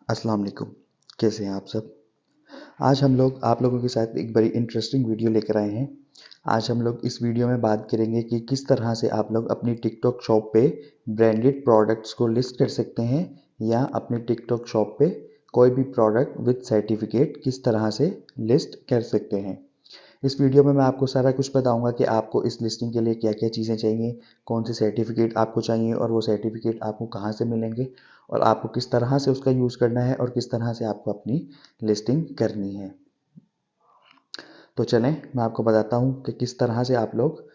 अस्सलाम वालेकुम। कैसे हैं आप सब? आज हम लोग आप लोगों के साथ एक बड़ी इंटरेस्टिंग वीडियो लेकर आए हैं। आज हम लोग इस वीडियो में बात करेंगे कि किस तरह से आप लोग अपनी टिकटॉक शॉप पे ब्रांडेड प्रोडक्ट्स को लिस्ट कर सकते हैं या अपनी टिकटॉक शॉप पे कोई भी प्रोडक्ट विद सर्टिफिकेट किस तरह से लिस्ट कर सकते हैं। इस वीडियो में मैं आपको सारा कुछ बताऊंगा कि आपको इस लिस्टिंग के लिए क्या-क्या चीज़ें चाहिए, कौन से सर्टिफिकेट आपको चाहिए और वो सर्टिफिकेट आपको कहाँ से मिलेंगे और आपको किस तरह से उसका यूज़ करना है और किस तरह से आपको अपनी लिस्टिंग करनी है। तो चलें मैं आपको बताता हूँ कि किस तरह से आप लोग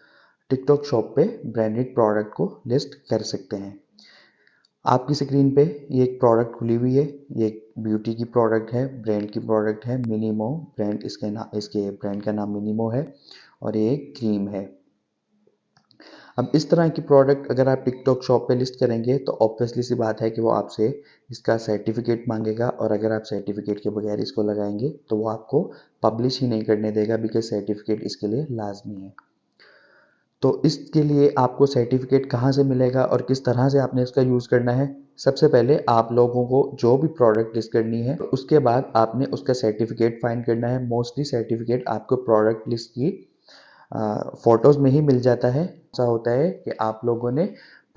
टिकटॉक शॉप पे ब्रांडेड प्रोडक्ट को लिस्ट कर सकते हैं। आपकी स्क्रीन पे ये एक प्रोडक्ट खुली हुई है। ये एक ब्यूटी की प्रोडक्ट है, ब्रांड की प्रोडक्ट है, मिनीमो ब्रांड इसके ब्रांड का नाम मिनीमो है और ये एक क्रीम है। अब इस तरह की प्रोडक्ट अगर आप टिकटॉक शॉप पे लिस्ट करेंगे तो ऑब्वियसली सी बात है कि वो आपसे इसका सर्टिफिकेट मांगेगा और अगर आप सर्टिफिकेट के बगैर इसको लगाएंगे तो वो आपको पब्लिश ही नहीं करने देगा बिकॉज सर्टिफिकेट इसके लिए लाजमी है। तो इसके लिए आपको सर्टिफिकेट कहाँ से मिलेगा और किस तरह से आपने इसका यूज़ करना है। सबसे पहले आप लोगों को जो भी प्रोडक्ट लिस्ट करनी है उसके बाद आपने उसका सर्टिफिकेट फाइंड करना है। मोस्टली सर्टिफिकेट आपको प्रोडक्ट लिस्ट की फ़ोटोज़ में ही मिल जाता है। ऐसा होता है कि आप लोगों ने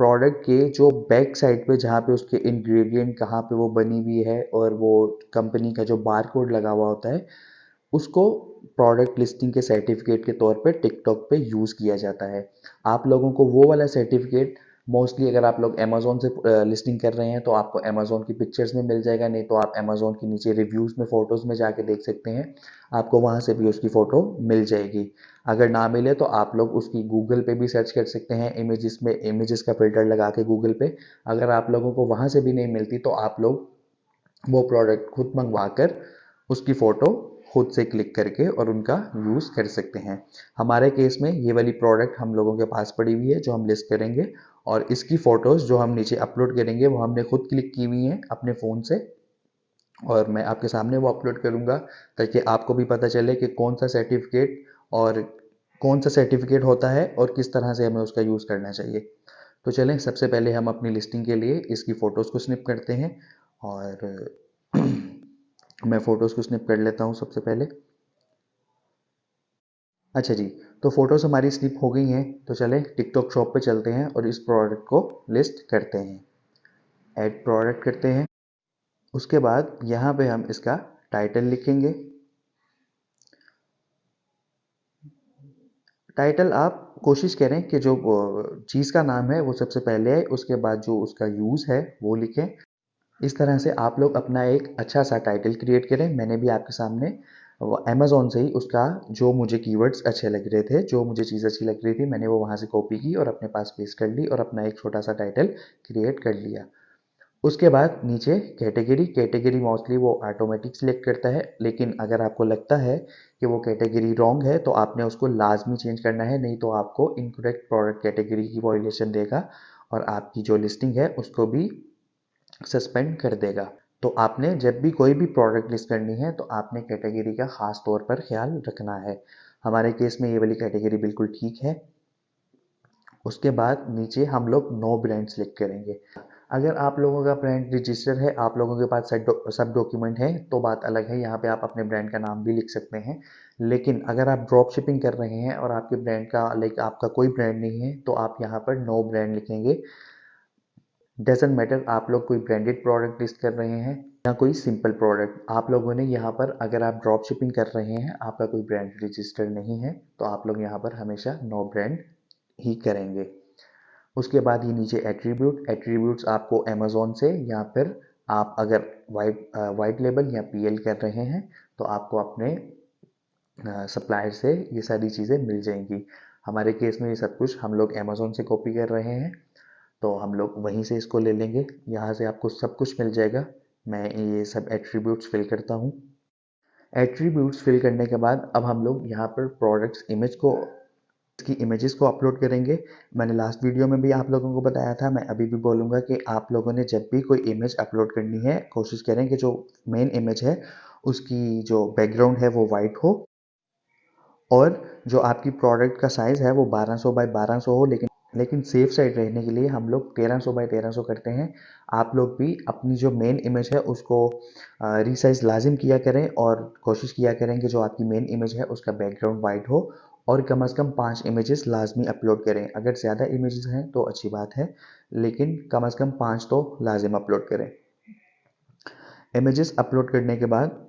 प्रोडक्ट के जो बैक साइड पे जहाँ पे उसके इंग्रेडिएंट कहाँ पे वो बनी हुई है और वो कंपनी का जो बारकोड लगा हुआ होता है उसको प्रोडक्ट लिस्टिंग के सर्टिफिकेट के तौर पे टिकटॉक पे यूज़ किया जाता है। आप लोगों को वो वाला सर्टिफिकेट मोस्टली अगर आप लोग अमेज़न से लिस्टिंग कर रहे हैं तो आपको अमेज़न की पिक्चर्स में मिल जाएगा, नहीं तो आप अमेज़न के नीचे रिव्यूज़ में फ़ोटोज़ में जाके देख सकते हैं। आपको वहाँ से भी उसकी फ़ोटो मिल जाएगी। अगर ना मिले तो आप लोग उसकी गूगल पे भी सर्च कर सकते हैं इमेजेस में, इमेजेस का फ़िल्टर लगा के गूगल पे। अगर आप लोगों को वहाँ से भी नहीं मिलती तो आप लोग वो प्रोडक्ट खुद मंगवा कर उसकी फ़ोटो खुद से क्लिक करके और उनका यूज़ कर सकते हैं। हमारे केस में ये वाली प्रोडक्ट हम लोगों के पास पड़ी हुई है जो हम लिस्ट करेंगे और इसकी फ़ोटोज़ जो हम नीचे अपलोड करेंगे वो हमने खुद क्लिक की हुई हैं अपने फ़ोन से और मैं आपके सामने वो अपलोड करूँगा ताकि आपको भी पता चले कि कौन सा सर्टिफिकेट और कौन सा सर्टिफिकेट होता है और किस तरह से हमें उसका यूज़ करना चाहिए। तो चलें सबसे पहले हम अपनी लिस्टिंग के लिए इसकी फ़ोटोज़ को स्निप करते हैं और मैं फ़ोटोज़ को स्निप कर लेता हूँ सबसे पहले। अच्छा जी, तो फ़ोटोज़ हमारी स्निप हो गई हैं, तो चलें टिकटॉक शॉप पे चलते हैं और इस प्रोडक्ट को लिस्ट करते हैं। ऐड प्रोडक्ट करते हैं। उसके बाद यहाँ पे हम इसका टाइटल लिखेंगे। टाइटल आप कोशिश करें कि जो चीज़ का नाम है वो सबसे पहले आए, उसके बाद जो उसका यूज़ है वो लिखें। इस तरह से आप लोग अपना एक अच्छा सा टाइटल क्रिएट करें। मैंने भी आपके सामने अमेज़न से ही उसका जो मुझे कीवर्ड्स अच्छे लग रहे थे, जो मुझे चीज़ अच्छी लग रही थी, मैंने वो वहाँ से कॉपी की और अपने पास पेस्ट कर ली और अपना एक छोटा सा टाइटल क्रिएट कर लिया। उसके बाद नीचे कैटेगरी मोस्टली वो ऑटोमेटिक सिलेक्ट करता है, लेकिन अगर आपको लगता है कि वो कैटेगरी रॉन्ग है तो आपने उसको लाजमी चेंज करना है, नहीं तो आपको इनकरेक्ट प्रोडक्ट कैटेगरी की वॉल्यूशन देगा और आपकी जो लिस्टिंग है उसको भी सस्पेंड कर देगा। तो आपने जब भी कोई भी प्रोडक्ट लिस्ट करनी है तो आपने कैटेगरी का ख़ास तौर पर ख्याल रखना है। हमारे केस में ये वाली कैटेगरी बिल्कुल ठीक है। उसके बाद नीचे हम लोग नो ब्रांड सेलेक्ट करेंगे। अगर आप लोगों का ब्रांड रजिस्टर है, आप लोगों के पास सब डॉक्यूमेंट हैं तो बात अलग है, यहाँ पे आप अपने ब्रांड का नाम भी लिख सकते हैं। लेकिन अगर आप ड्रॉप शिपिंग कर रहे हैं और आपके ब्रांड का आपका कोई ब्रांड नहीं है तो आप यहाँ पर नो ब्रांड लिखेंगे। डजेंट मैटर आप लोग कोई ब्रांडेड प्रोडक्ट लिस्ट कर रहे हैं या कोई सिंपल प्रोडक्ट, आप लोगों ने यहाँ पर अगर आप ड्रॉप शिपिंग कर रहे हैं, आपका कोई ब्रांड रजिस्टर नहीं है तो आप लोग यहाँ पर हमेशा नो ब्रांड ही करेंगे। उसके बाद ये नीचे एट्रीब्यूट्स आपको अमेज़न से या फिर आप अगर वाइट लेबल या पीएल कर रहे हैं तो आपको अपने सप्लायर से ये सारी चीज़ें मिल जाएंगी। हमारे केस में ये सब कुछ हम लोग अमेज़न से कॉपी कर रहे हैं तो हम लोग वहीं से इसको ले लेंगे। यहाँ से आपको सब कुछ मिल जाएगा। मैं ये सब एट्रीब्यूट्स फिल करता हूँ। एट्रीब्यूट्स फिल करने के बाद अब हम लोग यहाँ पर प्रोडक्ट्स इमेज को इसकी इमेजेस को अपलोड करेंगे। मैंने लास्ट वीडियो में भी आप लोगों को बताया था, मैं अभी भी बोलूँगा कि आप लोगों ने जब भी कोई इमेज अपलोड करनी है कोशिश करें कि जो मेन इमेज है उसकी जो बैकग्राउंड है वो वाइट हो और जो आपकी प्रोडक्ट का साइज़ है वो 1200 बाय 1200 हो, लेकिन सेफ साइड रहने के लिए हम लोग 1300 बाई 1300 करते हैं। आप लोग भी अपनी जो मेन इमेज है उसको रीसाइज लाजिम किया करें और कोशिश किया करें कि जो आपकी मेन इमेज है उसका बैकग्राउंड वाइट हो और कम से कम 5 इमेजेस लाजमी अपलोड करें। अगर ज़्यादा इमेजेस हैं तो अच्छी बात है, लेकिन कम से कम 5 तो लाजिम अपलोड करें। इमेजेस अपलोड करने के बाद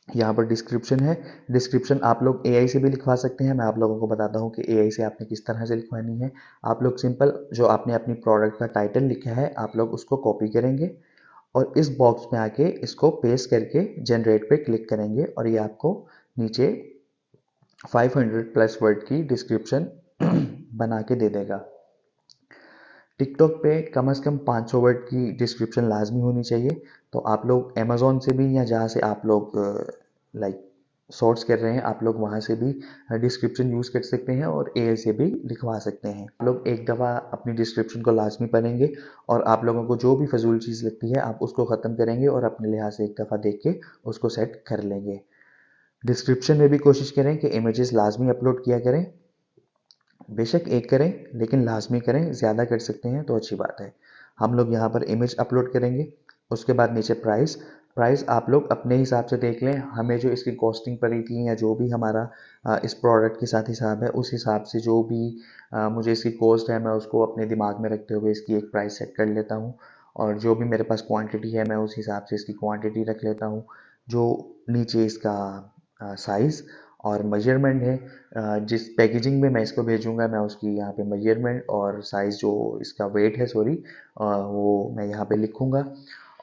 यहाँ पर डिस्क्रिप्शन है। डिस्क्रिप्शन आप लोग एआई से भी लिखवा सकते हैं। मैं आप लोगों को बताता हूँ कि एआई से आपने किस तरह से लिखवानी है। आप लोग सिंपल जो आपने अपनी प्रोडक्ट का टाइटल लिखा है आप लोग उसको कॉपी करेंगे और इस बॉक्स में आके इसको पेस्ट करके जनरेट पे क्लिक करेंगे और ये आपको नीचे 500 प्लस वर्ड की डिस्क्रिप्शन बना के दे देगा। टिकटॉक पे कम से कम 500 वर्ड की डिस्क्रिप्शन लाजमी होनी चाहिए। तो आप लोग अमेज़ॉन से भी या जहाँ से आप लोग लाइक शॉर्ट्स कर रहे हैं आप लोग वहाँ से भी डिस्क्रिप्शन यूज़ कर सकते हैं और एआई से भी लिखवा सकते हैं। आप लोग एक दफ़ा अपनी डिस्क्रिप्शन को लाजमी पढ़ेंगे और आप लोगों को जो भी फजूल चीज़ लगती है आप उसको ख़त्म करेंगे और अपने लिहाज से एक दफ़ा देख के उसको सेट कर लेंगे। डिस्क्रिप्शन में भी कोशिश करें कि इमेजेस लाजमी अपलोड किया करें। बेशक एक करें लेकिन लाजमी करें, ज़्यादा कर सकते हैं तो अच्छी बात है। हम लोग यहाँ पर इमेज अपलोड करेंगे, उसके बाद नीचे प्राइस। प्राइस आप लोग अपने हिसाब से देख लें, हमें जो इसकी कॉस्टिंग पड़ी थी या जो भी हमारा इस प्रोडक्ट के साथ हिसाब है उस हिसाब से जो भी मुझे इसकी कॉस्ट है मैं उसको अपने दिमाग में रखते हुए इसकी एक प्राइस सेट कर लेता हूँ और जो भी मेरे पास क्वांटिटी है मैं उस हिसाब से इसकी क्वांटिटी रख लेता हूँ। जो नीचे इसका साइज़ और मेजरमेंट है, जिस पैकेजिंग में मैं इसको भेजूँगा मैं उसकी यहाँ पे मेजरमेंट और साइज़ जो इसका वेट है सॉरी वो मैं यहाँ पे लिखूँगा।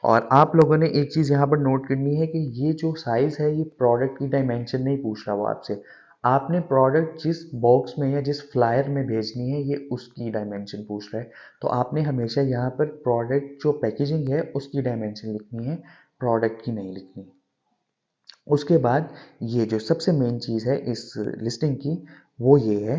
और आप लोगों ने एक चीज़ यहाँ पर नोट करनी है कि ये जो साइज़ है ये प्रोडक्ट की डायमेंशन नहीं पूछ रहा वो आपसे। आपने प्रोडक्ट जिस बॉक्स में या जिस फ्लायर में भेजनी है ये उसकी डायमेंशन पूछ रहा है। तो आपने हमेशा यहाँ पर प्रोडक्ट जो पैकेजिंग है उसकी डायमेंशन लिखनी है, प्रोडक्ट की नहीं लिखनी। उसके बाद ये जो सबसे मेन चीज़ है इस लिस्टिंग की वो ये है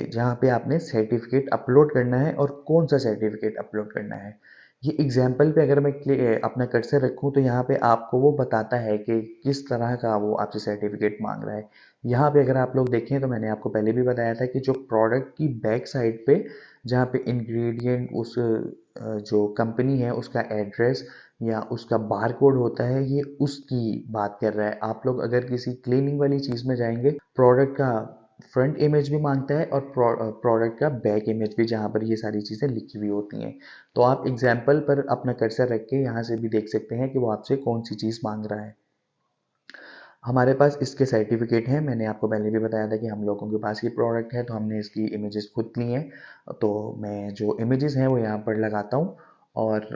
जहाँ पे आपने सर्टिफिकेट अपलोड करना है और कौन सा सर्टिफिकेट अपलोड करना है। ये एग्जाम्पल पे अगर मैं अपना कर्सर रखूँ तो यहाँ पे आपको वो बताता है कि किस तरह का वो आपसे सर्टिफिकेट मांग रहा है। यहाँ पे अगर आप लोग देखें तो मैंने आपको पहले भी बताया था कि जो प्रोडक्ट की बैक साइड पे जहाँ पे इंग्रेडिएंट उस जो कंपनी है उसका एड्रेस या उसका बारकोड होता है ये उसकी बात कर रहा है। आप लोग अगर किसी क्लीनिंग वाली चीज़ में जाएंगे प्रोडक्ट का फ्रंट इमेज भी मांगता है और प्रोडक्ट का बैक इमेज भी जहाँ पर ये सारी चीज़ें लिखी हुई होती हैं। तो आप एग्जाम्पल पर अपना कर्सर रख के यहाँ से भी देख सकते हैं कि वो आपसे कौन सी चीज़ मांग रहा है। हमारे पास इसके सर्टिफिकेट हैं, मैंने आपको पहले भी बताया था कि हम लोगों के पास ये प्रोडक्ट है तो हमने इसकी इमेजेस खुद ली हैं। तो मैं जो इमेजेस हैं वो यहाँ पर लगाता हूँ और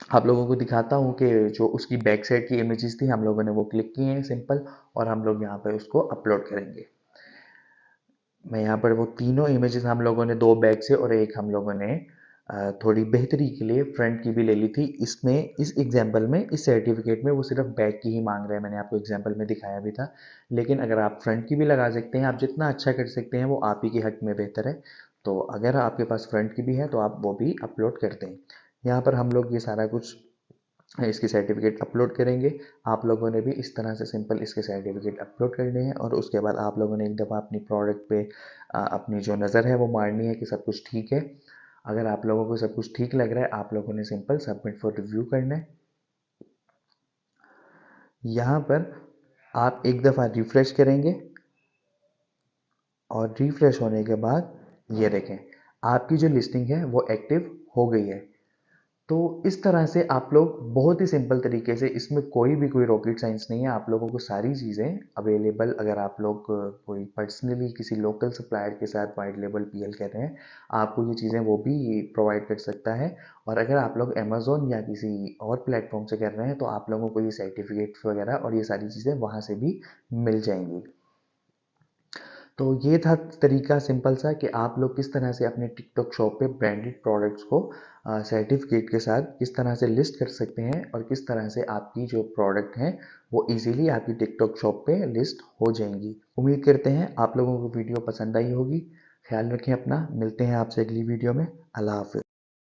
आप लोगों को दिखाता हूँ कि जो उसकी बैक साइड की इमेजेस थी हम लोगों ने वो क्लिक की हैं सिंपल और हम लोग यहाँ पर उसको अपलोड करेंगे। मैं यहाँ पर वो तीनों इमेजेस हम लोगों ने दो बैक से और एक हम लोगों ने थोड़ी बेहतरी के लिए फ्रंट की भी ले ली थी। इसमें इस एग्जांपल में इस सर्टिफिकेट में वो सिर्फ बैक की ही मांग रहे हैं, मैंने आपको एग्जांपल में दिखाया भी था। लेकिन अगर आप फ्रंट की भी लगा सकते हैं, आप जितना अच्छा कर सकते हैं वो आप ही के हक में बेहतर है। तो अगर आपके पास फ्रंट की भी है तो आप वो भी अपलोड कर दें। यहाँ पर हम लोग ये सारा कुछ इसकी सर्टिफिकेट अपलोड करेंगे। आप लोगों ने भी इस तरह से सिंपल इसके सर्टिफिकेट अपलोड करने हैं और उसके बाद आप लोगों ने एक दफ़ा अपनी प्रोडक्ट पे अपनी जो नज़र है वो मारनी है कि सब कुछ ठीक है। अगर आप लोगों को सब कुछ ठीक लग रहा है आप लोगों ने सिंपल सबमिट फॉर रिव्यू करना है। यहाँ पर आप एक दफ़ा रिफ्रेश करेंगे और रिफ्रेश होने के बाद ये देखें आपकी जो लिस्टिंग है वो एक्टिव हो गई है। तो इस तरह से आप लोग बहुत ही सिंपल तरीके से, इसमें कोई रॉकेट साइंस नहीं है, आप लोगों को सारी चीज़ें अवेलेबल, अगर आप लोग कोई पर्सनली किसी लोकल सप्लायर के साथ वाइट लेबल पीएल कर रहे हैं आपको ये चीज़ें वो भी प्रोवाइड कर सकता है। और अगर आप लोग अमेज़ॉन या किसी और प्लेटफॉर्म से कर रहे हैं तो आप लोगों को ये सर्टिफिकेट्स वगैरह और ये सारी चीज़ें वहाँ से भी मिल जाएंगी। तो ये था तरीका सिंपल सा कि आप लोग किस तरह से अपने टिकटॉक शॉप पे ब्रांडेड प्रोडक्ट्स को सर्टिफिकेट के साथ किस तरह से लिस्ट कर सकते हैं और किस तरह से आपकी जो प्रोडक्ट हैं वो इजीली आपकी टिकटॉक शॉप पे लिस्ट हो जाएंगी। उम्मीद करते हैं आप लोगों को वीडियो पसंद आई होगी। ख्याल रखें अपना, मिलते हैं आपसे अगली वीडियो में। अल्लाह हाफिज़।